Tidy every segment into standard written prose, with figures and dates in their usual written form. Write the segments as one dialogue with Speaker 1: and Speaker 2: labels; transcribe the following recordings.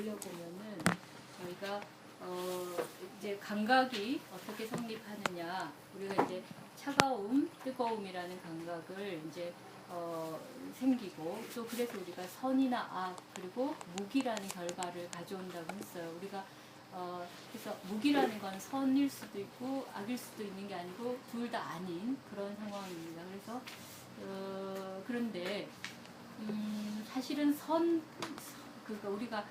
Speaker 1: 올려보면은 저희가 이제 감각이 어떻게 성립하느냐, 우리가 이제 차가움, 뜨거움이라는 감각을 이제 생기고, 또 그래서 우리가 선이나 악, 그리고 무기라는 결과를 가져온다고 했어요. 우리가 그래서 무기라는 건 선일 수도 있고 악일 수도 있는 게 아니고 둘 다 아닌 그런 상황입니다. 그래서 그런데 사실은 그러니까 우리가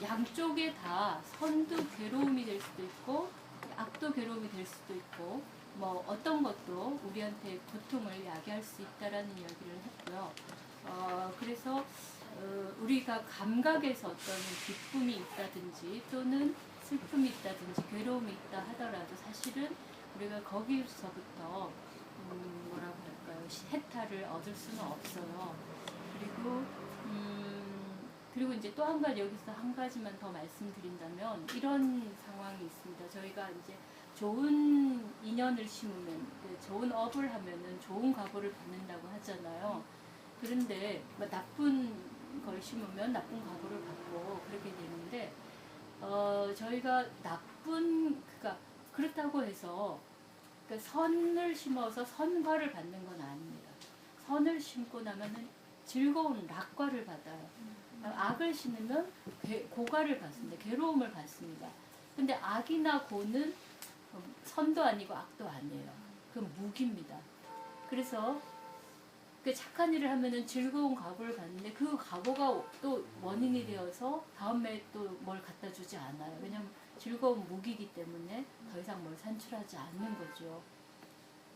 Speaker 1: 양쪽에 다 선도 괴로움이 될 수도 있고 악도 괴로움이 될 수도 있고 뭐 어떤 것도 우리한테 고통을 야기할 수 있다라는 이야기를 했고요. 그래서 우리가 감각에서 어떤 기쁨이 있다든지 또는 슬픔이 있다든지 괴로움이 있다 하더라도 사실은 우리가 거기서부터 뭐라고 할까요? 해탈을 얻을 수는 없어요. 그리고 이제 또 한 가지, 여기서 한 가지만 더 말씀드린다면 이런 상황이 있습니다. 저희가 이제 좋은 인연을 심으면, 좋은 업을 하면은 좋은 과보를 받는다고 하잖아요. 그런데 뭐 나쁜 걸 심으면 나쁜 과보를 받고 그렇게 되는데 저희가 그러니까 그렇다고 해서 그러니까 선을 심어서 선과를 받는 건 아닙니다. 선을 심고 나면은 즐거운 낙과를 받아요. 악을 심으면 고과를 받습니다. 괴로움을 받습니다. 근데 악이나 고는 선도 아니고 악도 아니에요. 그건 무기입니다. 그래서 그 착한 일을 하면은 즐거운 과보를 받는데 그 과보가 또 원인이 되어서 다음에 또 뭘 갖다 주지 않아요. 왜냐하면 즐거운 무기이기 때문에 더 이상 뭘 산출하지 않는 거죠.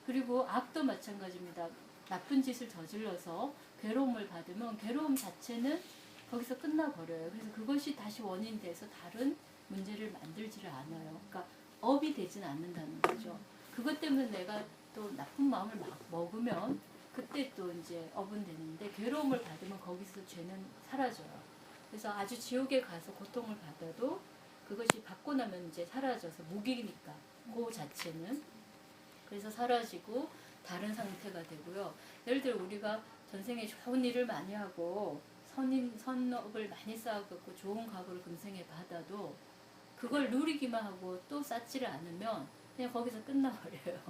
Speaker 1: 그리고 악도 마찬가지입니다. 나쁜 짓을 저질러서 괴로움을 받으면 괴로움 자체는 거기서 끝나버려요. 그래서 그것이 다시 원인이 돼서 다른 문제를 만들지를 않아요. 그러니까 업이 되진 않는다는 거죠. 그것 때문에 내가 또 나쁜 마음을 막 먹으면 그때 또 이제 업은 되는데 괴로움을 받으면 거기서 죄는 사라져요. 그래서 아주 지옥에 가서 고통을 받아도 그것이 받고 나면 이제 사라져서 무기니까 그 자체는 그래서 사라지고 다른 상태가 되고요. 예를 들어 우리가 전생에 좋은 일을 많이 하고 선업을 많이 쌓아갖고 좋은 과보를 금생에 받아도 그걸 누리기만 하고 또 쌓지를 않으면 그냥 거기서 끝나버려요.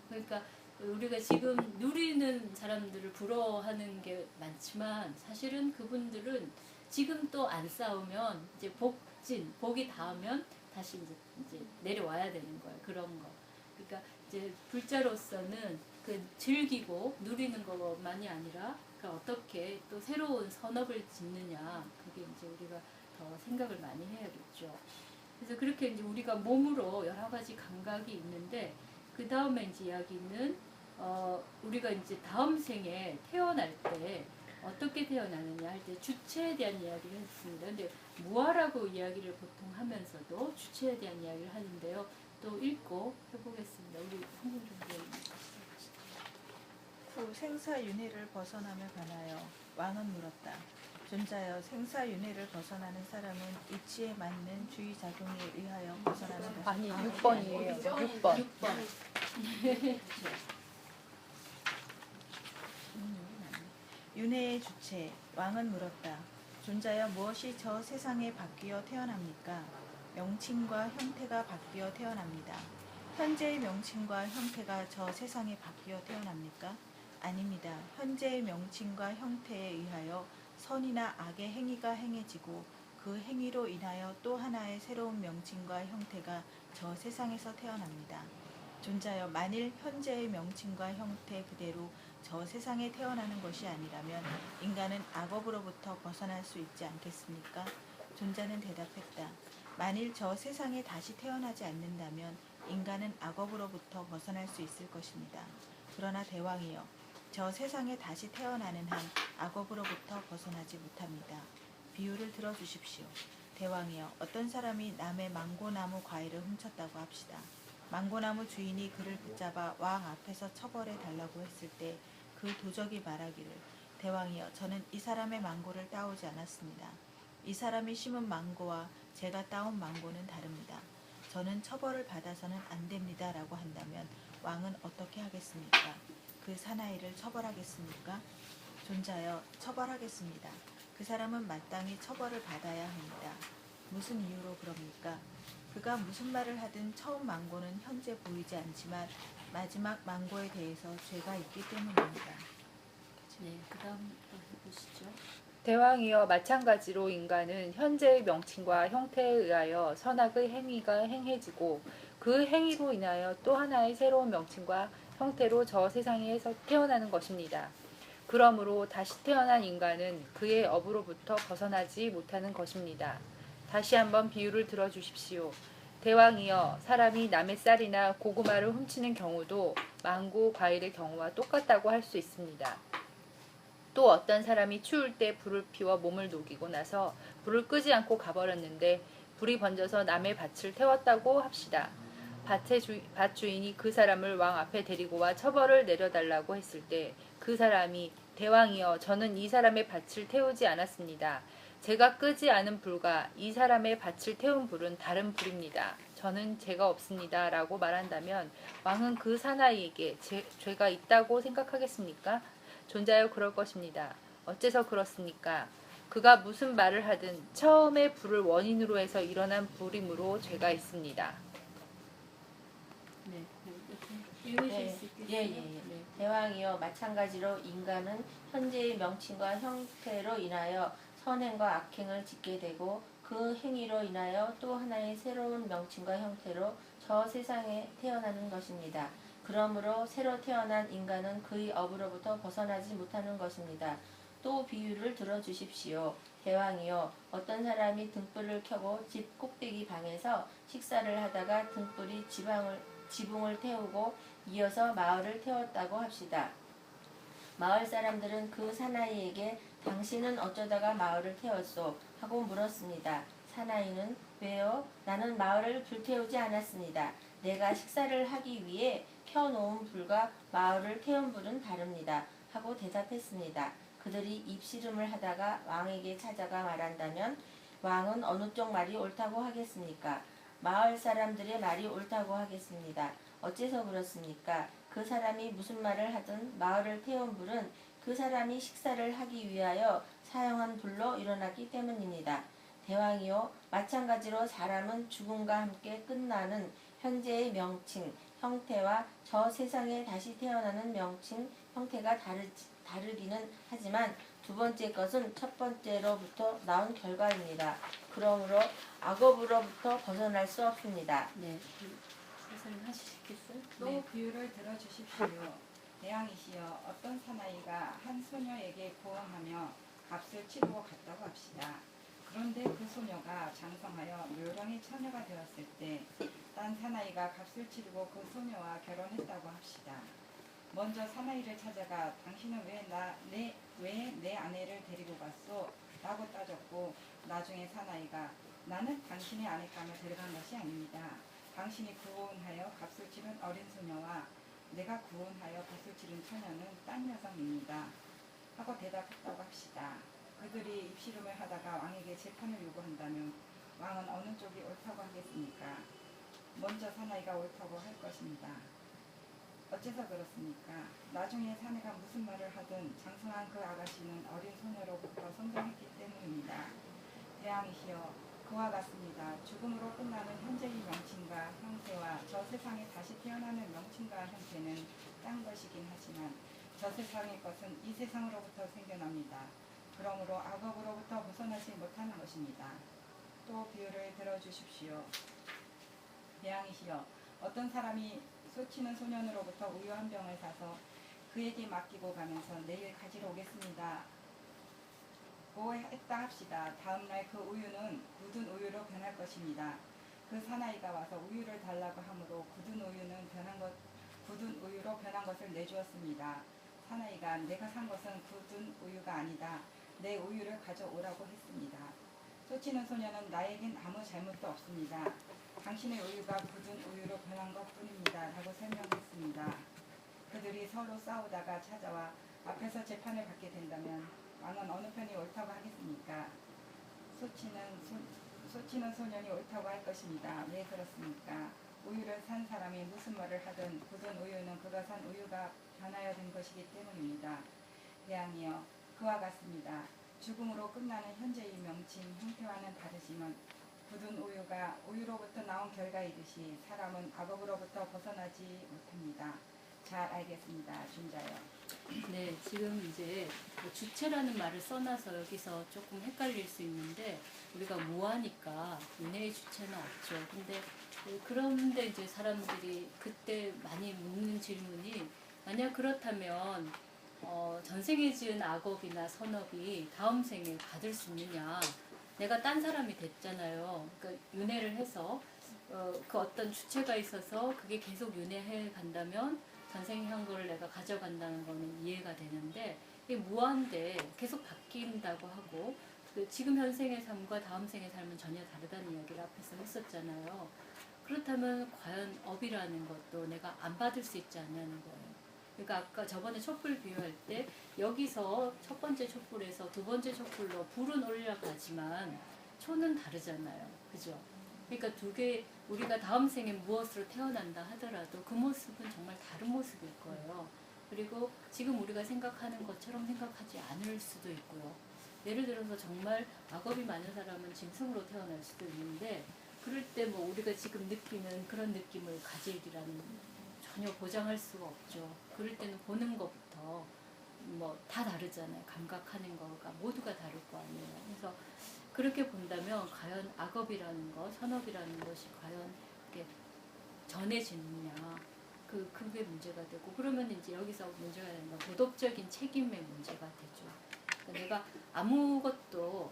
Speaker 1: 그러니까 우리가 지금 누리는 사람들을 부러워하는 게 많지만 사실은 그분들은 지금 또 안 싸우면 이제 복이 닿으면 다시 이제 내려와야 되는 거예요. 그런 거. 그러니까 이제 불자로서는 그 즐기고 누리는 것만이 아니라 어떻게 또 새로운 선업을 짓느냐, 그게 이제 우리가 더 생각을 많이 해야겠죠. 그래서 그렇게 이제 우리가 몸으로 여러 가지 감각이 있는데 그 다음에 이제 이야기는 우리가 이제 다음 생에 태어날 때 어떻게 태어나느냐 할 때 주체에 대한 이야기를 했습니다. 근데 무아라고 이야기를 보통 하면서도 주체에 대한 이야기를 하는데요. 또 읽고 해보겠습니다. 우리 한분 정도
Speaker 2: 후 생사윤회를 벗어나며 관하여 왕은 물었다. 존자여, 생사윤회를 벗어나는 사람은 이치에 맞는 주의작용에 의하여 벗어나는 것이다.
Speaker 3: 아니 6번이에요. 6번.
Speaker 1: 6번.
Speaker 2: 윤회의 주체, 왕은 물었다. 존자여, 무엇이 저 세상에 바뀌어 태어납니까? 명칭과 형태가 바뀌어 태어납니다. 현재의 명칭과 형태가 저 세상에 바뀌어 태어납니까? 아닙니다. 현재의 명칭과 형태에 의하여 선이나 악의 행위가 행해지고 그 행위로 인하여 또 하나의 새로운 명칭과 형태가 저 세상에서 태어납니다. 존자여, 만일 현재의 명칭과 형태 그대로 저 세상에 태어나는 것이 아니라면 인간은 악업으로부터 벗어날 수 있지 않겠습니까? 존자는 대답했다. 만일 저 세상에 다시 태어나지 않는다면 인간은 악업으로부터 벗어날 수 있을 것입니다. 그러나 대왕이여, 저 세상에 다시 태어나는 한 악업으로부터 벗어나지 못합니다. 비유를 들어주십시오. 대왕이여, 어떤 사람이 남의 망고나무 과일을 훔쳤다고 합시다. 망고나무 주인이 그를 붙잡아 왕 앞에서 처벌해 달라고 했을 때 그 도적이 말하기를, 대왕이여, 저는 이 사람의 망고를 따오지 않았습니다. 이 사람이 심은 망고와 제가 따온 망고는 다릅니다. 저는 처벌을 받아서는 안 됩니다 라고 한다면 왕은 어떻게 하겠습니까? 그 사나이를 처벌하겠습니까? 존자여, 처벌하겠습니다. 그 사람은 마땅히 처벌을 받아야 합니다. 무슨 이유로 그럽니까? 그가 무슨 말을 하든 처음 망고는 현재 보이지 않지만 마지막 망고에 대해서 죄가 있기 때문입니다.
Speaker 1: 네, 그다음 또 해보시죠.
Speaker 3: 대왕이여 마찬가지로 인간은 현재의 명칭과 형태에 의하여 선악의 행위가 행해지고 그 행위로 인하여 또 하나의 새로운 명칭과 형태로 저 세상에서 태어나는 것입니다. 그러므로 다시 태어난 인간은 그의 업으로부터 벗어나지 못하는 것입니다. 다시 한번 비유를 들어주십시오. 대왕이여 사람이 남의 쌀이나 고구마를 훔치는 경우도 망고 과일의 경우와 똑같다고 할 수 있습니다. 또 어떤 사람이 추울 때 불을 피워 몸을 녹이고 나서 불을 끄지 않고 가버렸는데 불이 번져서 남의 밭을 태웠다고 합시다. 밭 주인이 그 사람을 왕 앞에 데리고 와 처벌을 내려달라고 했을 때 그 사람이 대왕이여 저는 이 사람의 밭을 태우지 않았습니다. 제가 끄지 않은 불과 이 사람의 밭을 태운 불은 다른 불입니다. 저는 죄가 없습니다. 라고 말한다면 왕은 그 사나이에게 죄가 있다고 생각하겠습니까? 존자여 그럴 것입니다. 어째서 그렇습니까? 그가 무슨 말을 하든 처음에 불을 원인으로 해서 일어난 불이므로 죄가 있습니다.
Speaker 1: 네, 읽으실
Speaker 4: 네,
Speaker 1: 수 있겠어요?
Speaker 4: 예.
Speaker 1: 네.
Speaker 4: 대왕이여 마찬가지로 인간은 현재의 명칭과 형태로 인하여 선행과 악행을 짓게 되고 그 행위로 인하여 또 하나의 새로운 명칭과 형태로 저 세상에 태어나는 것입니다. 그러므로 새로 태어난 인간은 그의 업으로부터 벗어나지 못하는 것입니다. 또 비유를 들어주십시오. 대왕이여 어떤 사람이 등불을 켜고 집 꼭대기 방에서 식사를 하다가 등불이 지붕을 태우고 이어서 마을을 태웠다고 합시다. 마을 사람들은 그 사나이에게 당신은 어쩌다가 마을을 태웠소? 하고 물었습니다. 사나이는 왜요? 나는 마을을 불태우지 않았습니다. 내가 식사를 하기 위해 켜놓은 불과 마을을 태운 불은 다릅니다. 하고 대답했습니다. 그들이 입씨름을 하다가 왕에게 찾아가 말한다면 왕은 어느 쪽 말이 옳다고 하겠습니까? 마을 사람들의 말이 옳다고 하겠습니다. 어째서 그렇습니까? 그 사람이 무슨 말을 하든 마을을 태운 불은 그 사람이 식사를 하기 위하여 사용한 불로 일어났기 때문입니다. 대왕이요 마찬가지로 사람은 죽음과 함께 끝나는 현재의 명칭, 형태와 저 세상에 다시 태어나는 명칭, 형태가 다르기는 하지만 두 번째 것은 첫 번째로부터 나온 결과입니다. 그러므로 악업으로부터 벗어날 수 없습니다.
Speaker 1: 네, 선생님 하시겠어요?
Speaker 5: 또
Speaker 1: 네.
Speaker 5: 비유를 들어주십시오. 대왕이시여 어떤 사나이가 한 소녀에게 보험하며 값을 치르고 갔다고 합시다. 그런데 그 소녀가 장성하여 묘령의 처녀가 되었을 때 딴 사나이가 값을 치르고 그 소녀와 결혼했다고 합시다. 먼저 사나이를 찾아가 당신은 왜 내 아내를 데리고 갔소? 라고 따졌고 나중에 사나이가 나는 당신의 아내감을 데려간 것이 아닙니다. 당신이 구원하여 값을 치른 어린 소녀와 내가 구원하여 값을 치른 처녀는 딴 여성입니다. 하고 대답했다고 합시다. 그들이 입씨름을 하다가 왕에게 재판을 요구한다면 왕은 어느 쪽이 옳다고 하겠습니까? 먼저 사나이가 옳다고 할 것입니다. 어째서 그렇습니까? 나중에 사내가 무슨 말을 하든 장성한 그 아가씨는 어린 소녀로부터 성장했기 때문입니다. 대왕이시여 그와 같습니다. 죽음으로 끝나는 현재의 명칭과 형태와 저 세상에 다시 태어나는 명칭과 형태는 딴 것이긴 하지만 저 세상의 것은 이 세상으로부터 생겨납니다. 그러므로 악업으로부터 벗어나지 못하는 것입니다. 또 비유를 들어주십시오. 대왕이시여 어떤 사람이 쏘치는 소년으로부터 우유 한 병을 사서 그에게 맡기고 가면서 내일 가지러 오겠습니다. 고 했다 합시다. 다음날 그 우유는 굳은 우유로 변할 것입니다. 그 사나이가 와서 우유를 달라고 하므로 굳은 우유로 변한 것을 내주었습니다. 사나이가 내가 산 것은 굳은 우유가 아니다. 내 우유를 가져오라고 했습니다. 쏘치는 소녀는 나에겐 아무 잘못도 없습니다. 당신의 우유가 굳은 우유로 변한 것뿐입니다. 라고 설명했습니다. 그들이 서로 싸우다가 찾아와 앞에서 재판을 받게 된다면 왕은 어느 편이 옳다고 하겠습니까? 쏘치는 소년이 옳다고 할 것입니다. 왜 그렇습니까? 우유를 산 사람이 무슨 말을 하든 굳은 우유는 그가 산 우유가 변하여 된 것이기 때문입니다. 대왕이여 그와 같습니다. 죽음으로 끝나는 현재의 명칭, 형태와는 굳은 우유가 우유로부터 나온 결과이듯이 사람은 악업으로부터 벗어나지 못합니다. 잘 알겠습니다. 준자요.
Speaker 1: 네, 지금 이제 뭐 주체라는 말을 써놔서 여기서 조금 헷갈릴 수 있는데 우리가 무하니까 윤회의 주체는 없죠. 근데 그런데 이제 사람들이 그때 많이 묻는 질문이 만약 그렇다면 전생에 지은 악업이나 선업이 다음 생에 받을 수 있느냐? 내가 딴 사람이 됐잖아요. 그러니까 윤회를 해서 그 어떤 주체가 있어서 그게 계속 윤회해 간다면 전생에 한 거를 내가 가져간다는 거는 이해가 되는데 이게 무한대 계속 바뀐다고 하고 지금 현생의 삶과 다음 생의 삶은 전혀 다르다는 이야기를 앞에서 했었잖아요. 그렇다면 과연 업이라는 것도 내가 안 받을 수 있지 않냐는 거예요. 그러니까 아까 저번에 촛불 비유할 때 여기서 첫 번째 촛불에서 두 번째 촛불로 불은 올라가지만 초는 다르잖아요. 그죠? 그러니까 두 개 우리가 다음 생에 무엇으로 태어난다 하더라도 그 모습은 정말 다른 모습일 거예요. 그리고 지금 우리가 생각하는 것처럼 생각하지 않을 수도 있고요. 예를 들어서 정말 악업이 많은 사람은 짐승으로 태어날 수도 있는데 그럴 때 뭐 우리가 지금 느끼는 그런 느낌을 가질이라는 전혀 보장할 수가 없죠. 그럴 때는 보는 것부터 뭐 다 다르잖아요. 감각하는 거가 모두가 다를 거 아니에요. 그래서 그렇게 본다면 과연 악업이라는 것, 선업이라는 것이 과연 이렇게 전해지느냐, 그게 문제가 되고 그러면 이제 여기서 문제가 되는 건 도덕적인 책임의 문제가 되죠. 그러니까 내가 아무것도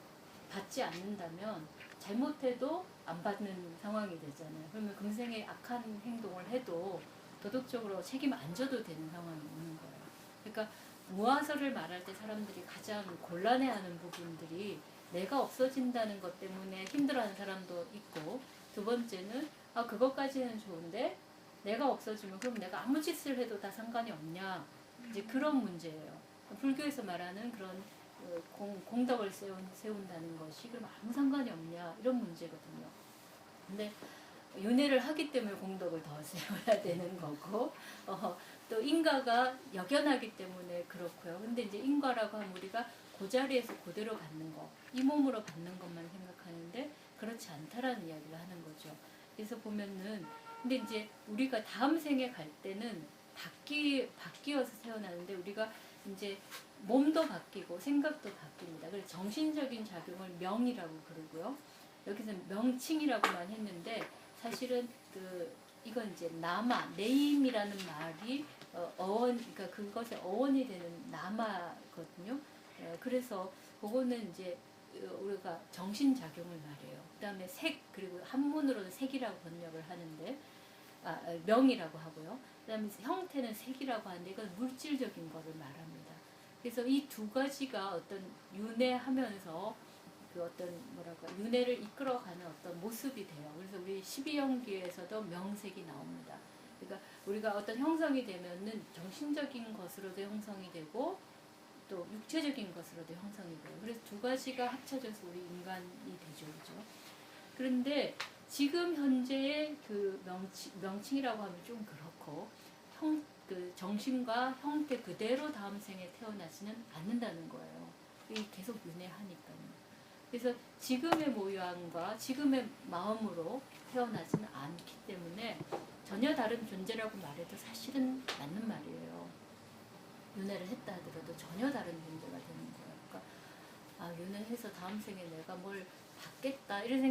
Speaker 1: 받지 않는다면 잘못해도 안 받는 상황이 되잖아요. 그러면 금생에 악한 행동을 해도 도덕적으로 책임 안 져도 되는 상황이 오는 거예요. 그러니까 무아설을 말할 때 사람들이 가장 곤란해하는 부분들이 내가 없어진다는 것 때문에 힘들어하는 사람도 있고 두 번째는 그것까지는 좋은데 내가 없어지면 그럼 내가 아무 짓을 해도 다 상관이 없냐 이제 그런 문제예요. 불교에서 말하는 그런 공덕을 세운다는 것이 그럼 아무 상관이 없냐 이런 문제거든요. 근데 윤회를 하기 때문에 공덕을 더 세워야 되는 거고 또 인과가 역연하기 때문에 그렇고요. 근데 이제 인과라고 하면 우리가 그 자리에서 그대로 받는 거, 이 몸으로 받는 것만 생각하는데 그렇지 않다라는 이야기를 하는 거죠. 그래서 보면은 근데 이제 우리가 다음 생에 갈 때는 바뀌어서 태어나는데 우리가 이제 몸도 바뀌고 생각도 바뀝니다. 그래서 정신적인 작용을 명이라고 그러고요. 여기서 명칭이라고만 했는데 사실은 이건 이제 네임이라는 말이 그러니까 그것의 어원이 되는 나마거든요. 그래서 그거는 이제 우리가 정신작용을 말해요. 그 다음에 색, 그리고 한문으로는 색이라고 번역을 하는데, 명이라고 하고요. 그 다음에 형태는 색이라고 하는데, 이건 물질적인 거를 말합니다. 그래서 이 두 가지가 어떤 윤회하면서 윤회를 이끌어가는 어떤 모습이 돼요. 그래서 우리 12영기에서도 명색이 나옵니다. 그러니까 우리가 어떤 형성이 되면은 정신적인 것으로도 형성이 되고, 또 육체적인 것으로도 형성이 돼요. 그래서 두 가지가 합쳐져서 우리 인간이 되죠. 그죠? 그런데 지금 현재의 그 명칭이라고 하면 좀 그렇고, 정신과 형태 그대로 다음 생에 태어나지는 않는다는 거예요. 이게 계속 윤회하니까요. 그래서 지금의 모양과 지금의 마음으로 태어나지는 않기 때문에 전혀 다른 존재라고 말해도 사실은 맞는 말이에요. 윤회를 했다 하더라도 전혀 다른 존재가 되는 거예요. 그러니까 윤회해서 다음 생에 내가 뭘 받겠다 이런 생각